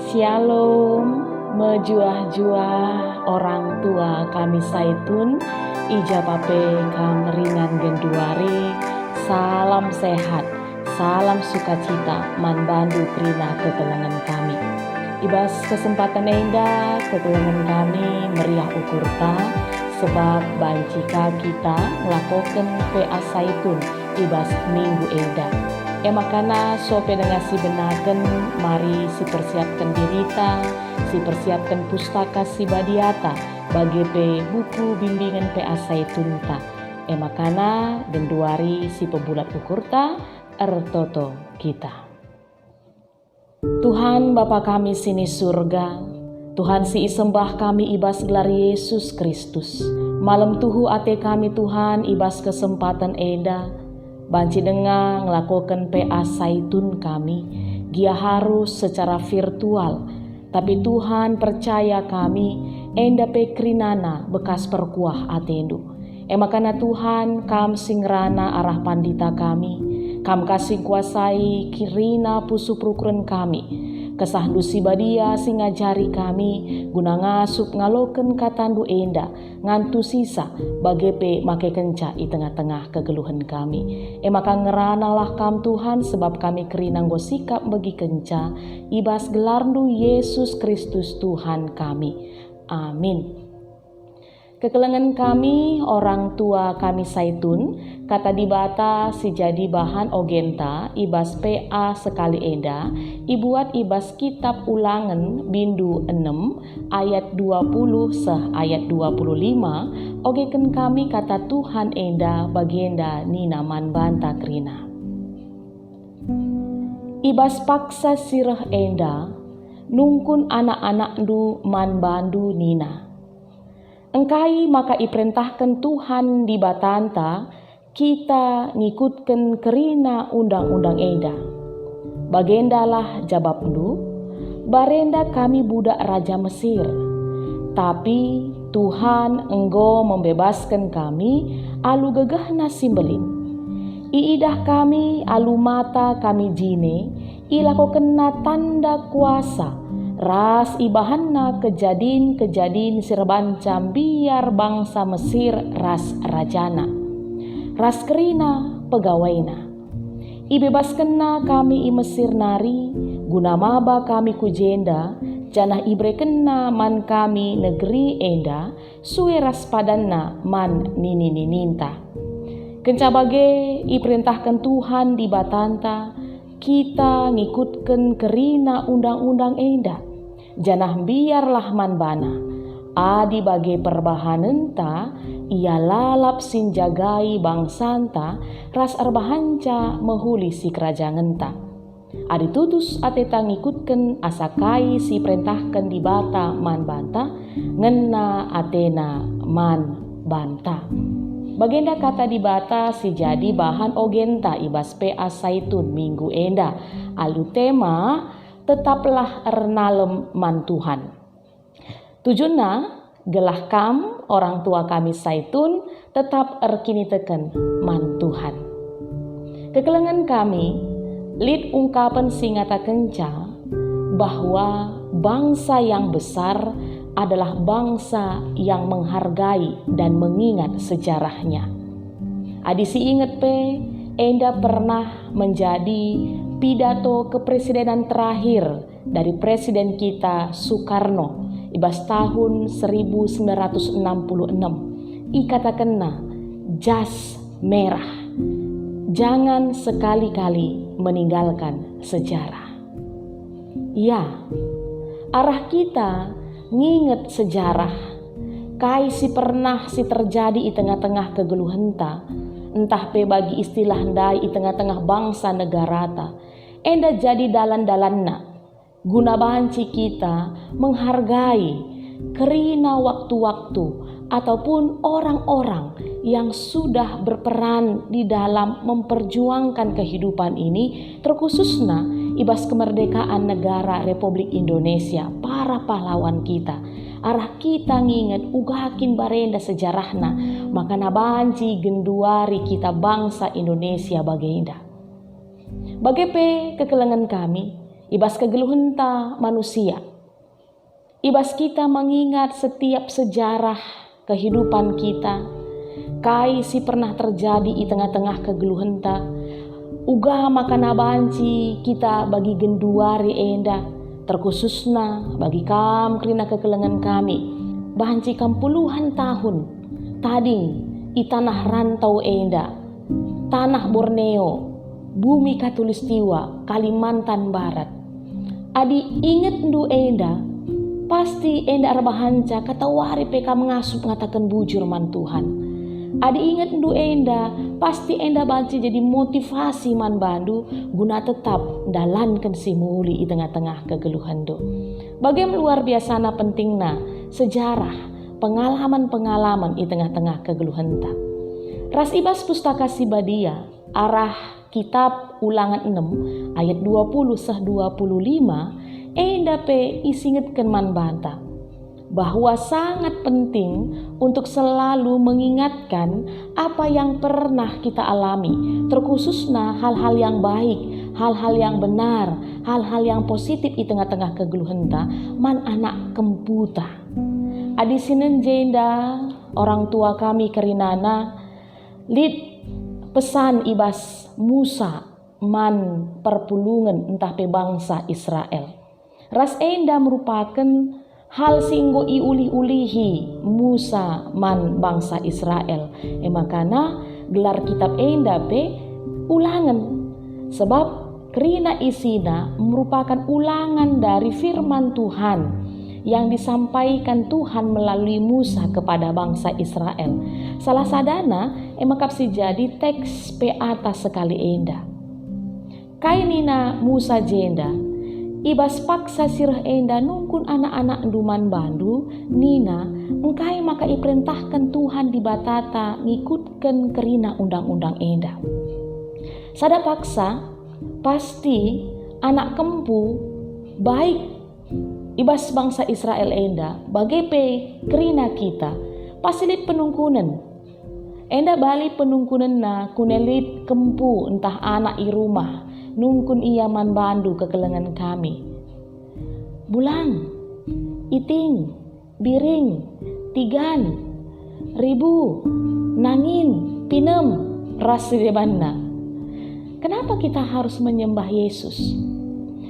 Shalom, mejuah-juah orang tua kami saitun, ija pape kam ringan genduare, salam sehat, salam sukacita, man bandu krina ketelangan kami. Ibas kesempatan endah ketelangan kami meriah ukurta, sebab bancika kita ngelakokan PA saitun ibas minggu endah. Makana sope dengan si benaken, mari si persiapkan dirita, si persiapkan pustaka si badiata, bagi pe buku bimbingan PA Saitunta. Makana denduari si pebulat ukurta, ertoto kita. Tuhan Bapa kami sini surga, Tuhan si isembah kami ibas gelar Yesus Kristus. Malam tuhu ate kami Tuhan ibas kesempatan eda, banci dengar ngelakukan PA Saitun kami, dia harus secara virtual. Tapi Tuhan percaya kami, enda pekrinana bekas perkuah atendu. Makana Tuhan kam singrana arah pandita kami, kam kasih kuasai kirina pusu prukren kami. Kesahdu si badia sing ngajari kami, guna ngasup ngaloken katandu enda, ngantu sisa bagepe make kenca di tengah-tengah kegeluhan kami. Maka ngeranalah kam Tuhan, sebab kami kerinang go sikap bagi kenca, ibas gelarndu Yesus Kristus Tuhan kami. Amin. Kekelengan kami, orang tua kami saitun, kata dibata si jadi bahan ogenta, ibas PA sekali enda, ibuat ibas kitab ulangan bindu 6, ayat 20 seh ayat 25, ogeken kami kata Tuhan enda bagienda nina man banta krina. Ibas paksa sirah enda, nungkun anak-anak du man bandu nina. Engkai maka iperintahkan Tuhan di batanta, kita ngikutkan kerina undang-undang enda. Bagendalah jawabndu, barenda kami budak Raja Mesir. Tapi Tuhan enggo membebaskan kami, alu gegahna simbelin. Iidah kami alu mata kami jine, ilako kena tanda kuasa. Ras ibahanna kejadin sirbancam biar bangsa Mesir ras rajana. Ras kerina pegawaina. Ibebaskenna kami i Mesir nari, guna maba kami kujenda, janah ibrekenna man kami negeri enda, suwe ras padanna man nini-nininta. Kenca bage iperintahkan Tuhan di batanta, kita ngikutkan kerina undang-undang enda. Janah biarlah man bana, adi bagi perbahanenta, ia lalap sinjagai bangsanta, ras arbahanca mehuli si kerajangenta. Adi tutus ateta ngikutkan asakai si perintahkan di bata man banta, ngena atena man banta. Bagenda kata di bata si jadi bahan ogenta ibas PA Saitun minggu enda, alu tema tetaplah ernalem man Tuhan. Tujuna gelah kam orang tua kami saitun tetap erkini teken man Tuhan. Kekelengan kami lid ungkapan singata kenca bahwa bangsa yang besar adalah bangsa yang menghargai dan mengingat sejarahnya. Adisi inget pe, enda pernah menjadi pidato kepresidenan terakhir dari presiden kita Soekarno ibas tahun 1966. Ikatakanna jas merah, jangan sekali-kali meninggalkan sejarah. Ya, arah kita nginget sejarah, kai si pernah si terjadi di tengah-tengah kegeluhenta, entah pe bagi istilah ndai di tengah-tengah bangsa negarata, enda jadi dalan-dalanna, guna banci kita menghargai kerina waktu-waktu ataupun orang-orang yang sudah berperan di dalam memperjuangkan kehidupan ini, terkhususnya ibas kemerdekaan negara Republik Indonesia, para pahlawan kita. Arah kita nginget ugakin barenda sejarahna, maka nabanci genduari kita bangsa Indonesia bagenda. Bagepe kekelengan kami, ibas kegeluhenta manusia. Ibas kita mengingat setiap sejarah kehidupan kita, kai si pernah terjadi di tengah-tengah kegeluhenta, uga makana banci kita bagi genduari enda, terkhususna bagi kam kerina kekelengan kami, banci kam puluhan tahun, tading i tanah rantau enda, tanah Borneo, bumi Katulistiwa, Kalimantan Barat. Adi inget ndu enda, pasti enda arbahanca kata wari peka mengasup ngatakan bujur man Tuhan. Adi inget ndu enda, pasti enda banci jadi motivasi man bandu guna tetap dalankan si muli di tengah-tengah kegeluhan do. Bagaimana luar biasana pentingna sejarah, pengalaman-pengalaman di tengah-tengah kegeluhan ta. Ras ibas pustaka Sibadia, arah kitab Ulangan 6 ayat 20-25, enda pe isingetkan man banta bahwa sangat penting untuk selalu mengingatkan apa yang pernah kita alami, terkhususnya hal-hal yang baik, hal-hal yang benar, hal-hal yang positif di tengah-tengah kegeluhenta man anak kemputa. Adi sinen jenda orang tua kami kerinana lid pesan ibas Musa man perpulungan entah pe bangsa Israel. Ras enda merupakan hal singgo iuli-ulihi Musa man bangsa Israel. Makana gelar kitab enda pe ulangan. Sebab kerina isina merupakan ulangan dari firman Tuhan yang disampaikan Tuhan melalui Musa kepada bangsa Israel. Salah sadana emakap si jadi teks pe atas sekali enda. Kainina Musa jenda, ibas paksa sirah enda nungkun anak-anak duman bandu, nina, engkai maka iperintahkan Tuhan di batata ngikutkan kerina undang-undang enda. Sada paksa, pasti anak kempu, baik ibas bangsa Israel enda, bagepe kerina kita, pasilit penungkunan. Enda bali penungkunan na kunelit kempu entah anak i rumah, nungkun ia man bandu kekelengan kami. Bulang, iting, biring, tigan, ribu, nangin, pinem, ras debanna. Kenapa kita harus menyembah Yesus?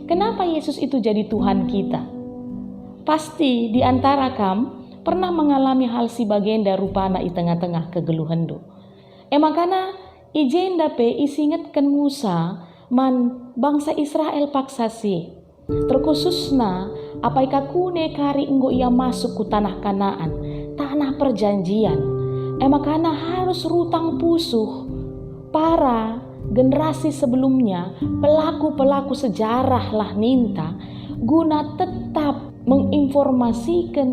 Kenapa Yesus itu jadi Tuhan kita? Pasti di antara kam pernah mengalami hal si bagenda rupana di tengah-tengah kegeluhan do. Makana ijenda pe isingetkan Musa man bangsa Israel paksasi. Terkhususna apai kakune kari enggo ia masuk ku tanah Kanaan, tanah perjanjian. Makana harus rutang pusuh para generasi sebelumnya, pelaku-pelaku sejarah lah ninta guna tetap menginformasikan,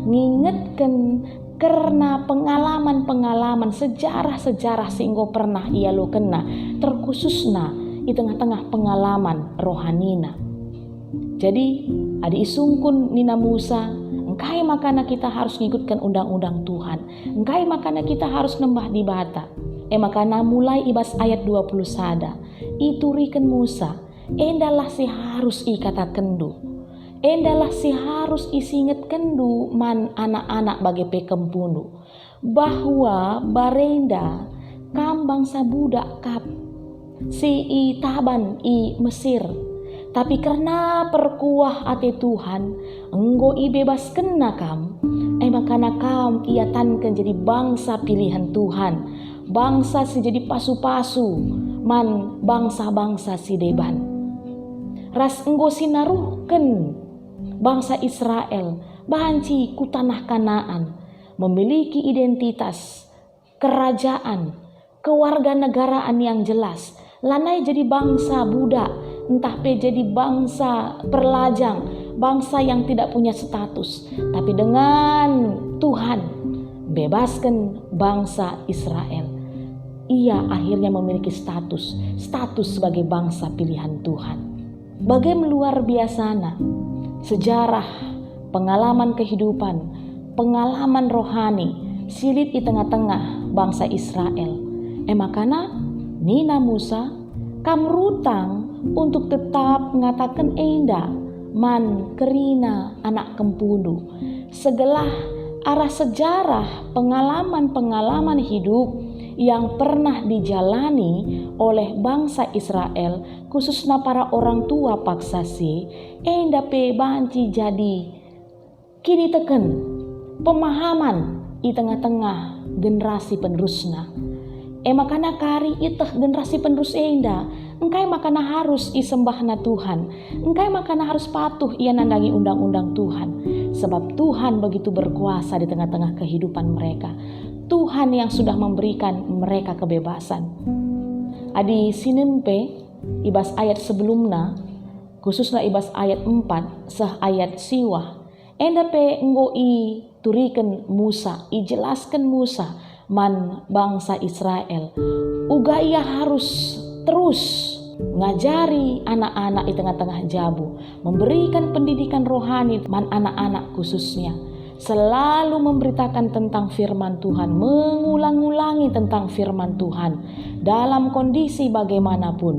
ngingetkan karena pengalaman-pengalaman sejarah-sejarah sehingga pernah ia lo kena, terkhususna di tengah-tengah pengalaman rohanina. Jadi adi isungkun nina Musa, engkai makana kita harus ngikutkan undang-undang Tuhan, engkai makana kita harus nembah di bata. Makana mulai ibas ayat 20 sada, iturikan Musa, endalah si harus ikata kendu. Endalah si harus isinget kendu man anak-anak bagi pekempunu bahwa barenda kam bangsa budak kap si i taban i Mesir, tapi karena perkuah ate Tuhan enggo i bebas kena kam, makana kam ia tankan jadi bangsa pilihan Tuhan, bangsa si jadi pasu-pasu man bangsa-bangsa si deban. Ras enggo sinaruhken bangsa Israel banci ku tanah Kanaan memiliki identitas, kerajaan, kewarganegaraan yang jelas. Lanai jadi bangsa budak, entah pe jadi bangsa perlajang, bangsa yang tidak punya status. Tapi dengan Tuhan bebaskan bangsa Israel, ia akhirnya memiliki status sebagai bangsa pilihan Tuhan. Bagaimana luar biasana sejarah, pengalaman kehidupan, pengalaman rohani silit di tengah-tengah bangsa Israel. Makana nina Musa kam rutang untuk tetap mengatakan enda man kerina anak kempundu. Segelah arah sejarah pengalaman-pengalaman hidup yang pernah dijalani oleh bangsa Israel, khususnya para orang tua paksasi, enda pe banci jadi kini teken pemahaman di tengah-tengah generasi penerusna. Makana kari itah generasi penerus enda, engkai makana harus isembahna Tuhan, engkai makana harus patuh ia nandangi undang-undang Tuhan, sebab Tuhan begitu berkuasa di tengah-tengah kehidupan mereka. Tuhan yang sudah memberikan mereka kebebasan. Adi sinempe ibas ayat sebelumna, khususnya ibas ayat 4 sah ayat siwah, enda pe enggo i turiken Musa, ijelaskan Musa man bangsa Israel, uga ia harus terus ngajari anak-anak di tengah-tengah jabu, memberikan pendidikan rohani man anak-anak khususnya, selalu memberitakan tentang firman Tuhan, mengulang-ulangi tentang firman Tuhan dalam kondisi bagaimanapun.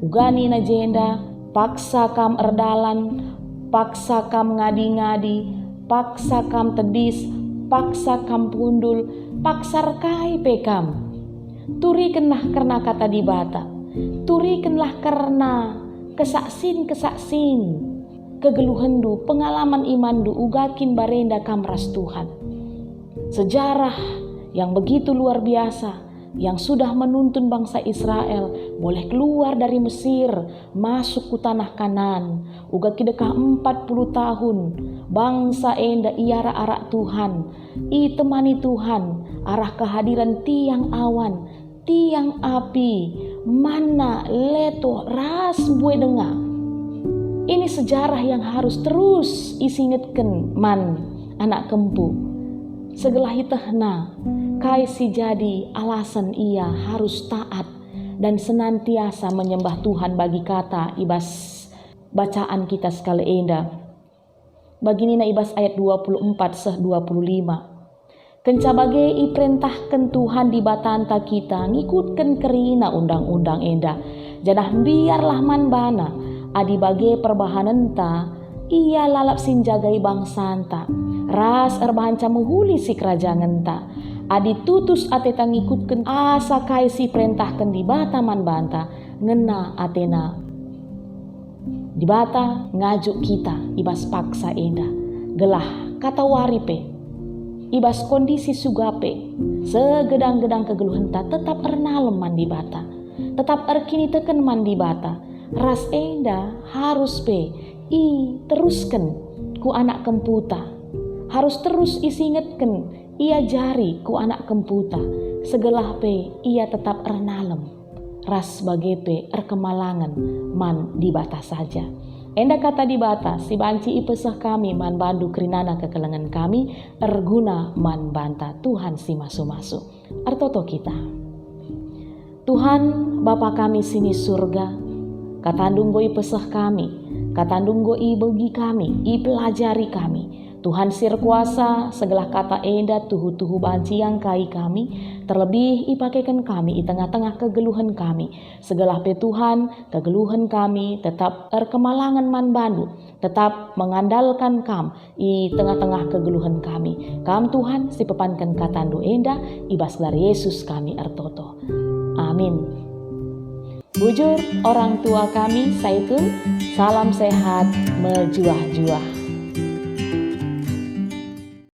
Ugani na jenda, paksa kam erdalan, paksa kam ngadi-ngadi, paksa kam tedis, paksa kam pundul, paksa rekai pekam. Turikenlah karena kata dibata, turikenlah karena kesaksin kegeluhendu, pengalaman imandu, ugakin barenda kamras Tuhan. Sejarah yang begitu luar biasa yang sudah menuntun bangsa Israel boleh keluar dari Mesir masuk ke tanah Kanaan. Uga kidekah 40 tahun bangsa enda iara arah Tuhan, i temani Tuhan, arah kehadiran tiang awan, tiang api, mana leto ras bue denga. Ini sejarah yang harus terus isingetken man anak kempu. Segelah itahna kai si jadi alasan ia harus taat dan senantiasa menyembah Tuhan bagi kata ibas bacaan kita sekali enda. Baginina ibas ayat 24 seh 25. Kenca bagai iperintahkan Tuhan di batanta kita ngikutkan kerina undang-undang enda. Janah biarlah man bana adi bagai perbahanenta ia lalap sinjagai bangsanta. Ras erbanca menghuli si kerajaan ta. Adi tutus ateta ngikutkan asa kai si perintahkan di bata man banta ngena atena di bata ngajuk kita ibas paksa enda gelah kata waripe ibas kondisi sugape segedang-gedang kegeluhenta tetap ernalem man di bata, tetap erkini teken man di bata. Ras enda harus pe i teruskan ku anak kemputa, harus terus isingetken ia jari ku anak kemputa, segelah pe ia tetap ernalem, ras bagepe erkemalangan man di bata saja. Enda kata di bata, si banci ipesah kami man bandu kerinana kekelengan kami, erguna man banta Tuhan si masu-masu. Artoto kita. Tuhan Bapa kami sini surga, katandung goi pesah kami, katandung goi bagi kami, i pelajari kami. Tuhan sir kuasa segala kata enda tuhu-tuhu banci yang kai kami, terlebih ipakaikan kami di tengah-tengah kegeluhan kami. Segala pe Tuhan kegeluhan kami tetap erkemalangan man bandu, tetap mengandalkan kam i tengah-tengah kegeluhan kami. Kam Tuhan si pepankan katandu enda ibas dari Yesus kami ertoto. Amin. Bujur orang tua kami Saitun, salam sehat, mejuah-juah.